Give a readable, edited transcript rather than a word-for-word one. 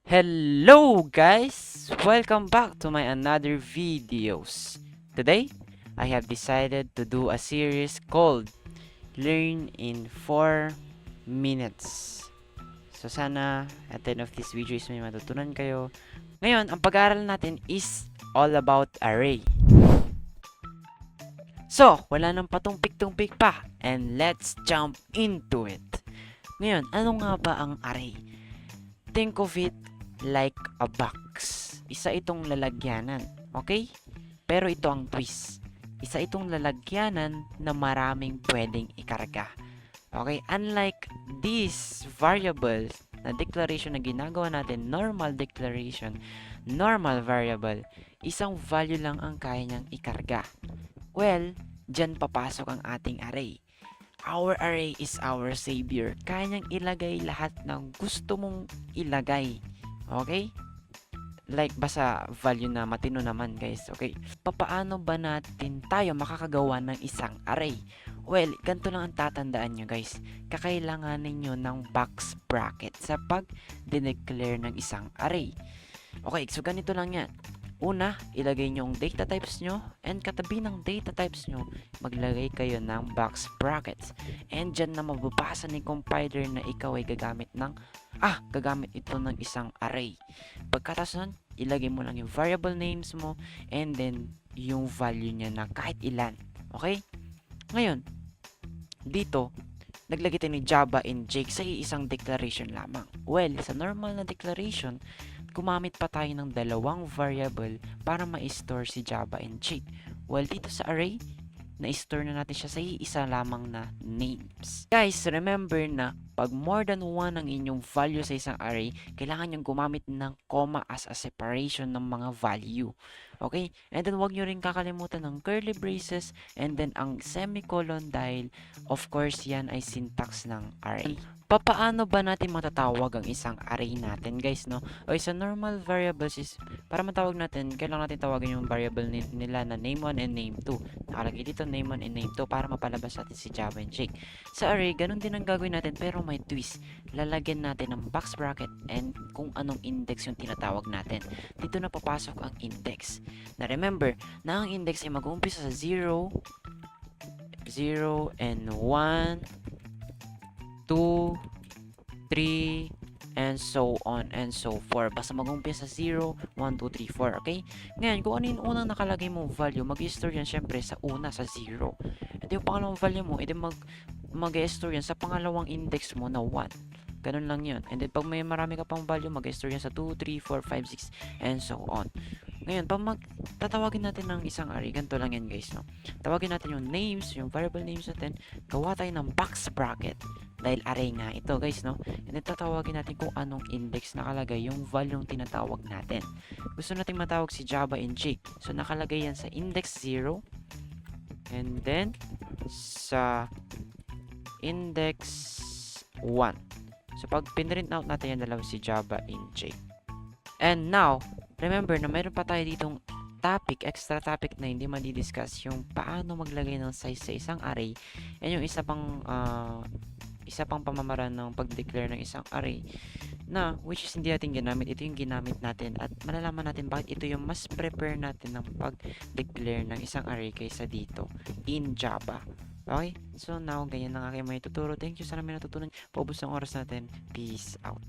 Hello guys! Welcome back to my another videos. Today, I have decided to do a series called Learn in 4 Minutes. So sana at the end of this video is may matutunan kayo. Ngayon, ang pag-aaral natin is all about array. So, wala nang patumpik-tumpik pa and let's jump into it. Ngayon, ano nga ba ang array? Think of it like a box. Isa itong lalagyanan, okay? Pero ito ang twist. Isa itong lalagyanan na maraming pwedeng ikarga. Okay? Unlike this variable na declaration na ginagawa natin, normal declaration, normal variable, isang value lang ang kaya niyang ikarga. Well, dyan papasok ang ating array. Our array is our savior. Kaya niyang ilagay lahat ng gusto mong ilagay. Okay? Like, basta value na matino naman, guys. Okay? Papaano ba natin tayo makakagawa ng isang array? Well, ganito lang ang tatandaan nyo, guys. Kakailanganin nyo ng box bracket sa pag-declare ng isang array. Okay, so ganito lang yan. Una, ilagay nyo ang data types nyo, and katabi ng data types nyo, maglagay kayo ng box brackets. And dyan na mababasa ni compiler na ikaw ay gagamit ito ng isang array. Pagkatapos nun, ilagay mo lang yung variable names mo, and then yung value niya na kahit ilan. Okay? Ngayon, dito, naglagay tayo ni Java and Jake sa isang declaration lamang. Well, sa normal na declaration, gumamit pa tayo ng dalawang variable para ma-store si Java and Jake. Well, dito sa array, na-store na natin siya sa isa lamang na names. Guys, remember na pag more than one ang inyong value sa isang array, kailangan nyo gumamit ng comma as a separation ng mga value. Okay? And then, wag nyo rin kakalimutan ng curly braces and then ang semicolon dahil, of course, yan ay syntax ng array. Papaano ba natin matatawag ang isang array natin, guys, no? O sa normal variables is, para matawag natin, kailangan natin tawagin yung variable nila na name1 and name2. Nakalagay dito name1 and name2 para mapalabas natin si Java and Jake. Sa array, ganun din ang gagawin natin pero may twist. Lalagyan natin ng box bracket and kung anong index yung tinatawag natin. Dito na papasok ang index. Na remember, na ang index ay mag-uumpisa sa 0, 0 and 1, 2, 3, and so on and so forth. Basta mag-umpisa sa 0, 1, 2, 3, 4. Okay? Ngayon, kung ano yung unang nakalagay mong value, mag-store yan syempre sa una, sa 0. At yung pangalawang value mo, edi mag-store yan sa pangalawang index mo na 1. Ganun lang yun. And then, pag may marami ka pang value, mag-store yan sa 2, 3, 4, 5, 6, and so on. Ngayon, pag tatawagin natin ng isang array, ganito lang yan, guys, no? Tawagin natin yung names, yung variable names natin, gawa tayo ng box bracket. Dahil array nga ito, guys, no? And then, tatawagin natin kung anong index nakalagay yung value yung tinatawag natin. Gusto natin matawag si Java and Jake. So, nakalagay yan sa index 0. And then, sa index 1. So, pag pinrint out natin yan dalawa si Java and Jake. And now, remember na mayroon pa tayo ditong topic, extra topic na hindi madidiscuss yung paano maglagay ng size sa isang array. And yung isa pang pamamaraan ng pag-declare ng isang array na which is hindi natin ginamit. Ito yung ginamit natin at malalaman natin bakit ito yung mas prepare natin ng pag-declare ng isang array kaysa dito in Java. Okay? So now, ganyan na nga kayo may tuturo. Thank you. Sana may natutunan. Paubos ng oras natin. Peace out.